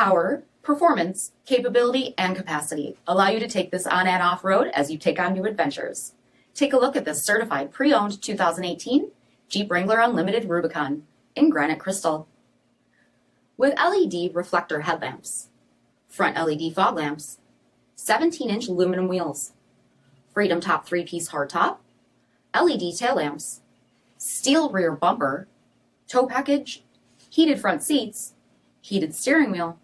power, performance, capability, and capacity allow you to take this on and off road as you take on new adventures. Take a look at this certified pre-owned 2018 Jeep Wrangler Unlimited Rubicon in granite crystal. With LED reflector headlamps, front LED fog lamps, 17-inch aluminum wheels, Freedom Top 3-piece hardtop, LED tail lamps, steel rear bumper, tow package, heated front seats, heated steering wheel,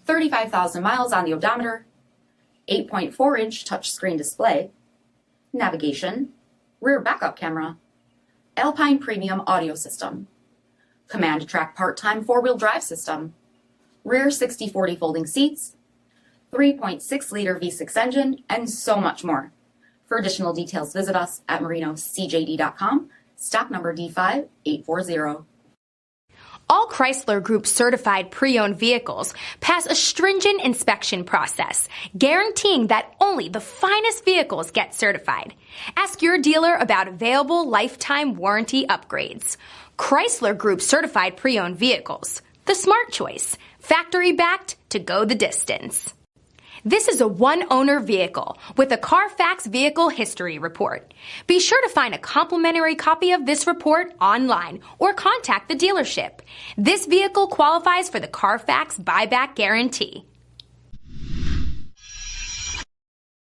35,000 miles on the odometer, 8.4-inch touchscreen display, navigation, rear backup camera, Alpine Premium audio system, Command Track part-time four-wheel drive system, rear 60/40 folding seats, 3.6-liter V6 engine, and so much more. For additional details, visit us at marinocjd.com, stock number D5840. All Chrysler Group certified pre-owned vehicles pass a stringent inspection process, guaranteeing that only the finest vehicles get certified. Ask your dealer about available lifetime warranty upgrades. Chrysler Group certified pre-owned vehicles, the smart choice, factory-backed to go the distance. This is a one-owner vehicle with a CARFAX vehicle history report. Be sure to find a complimentary copy of this report online or contact the dealership. This vehicle qualifies for the CARFAX buyback guarantee.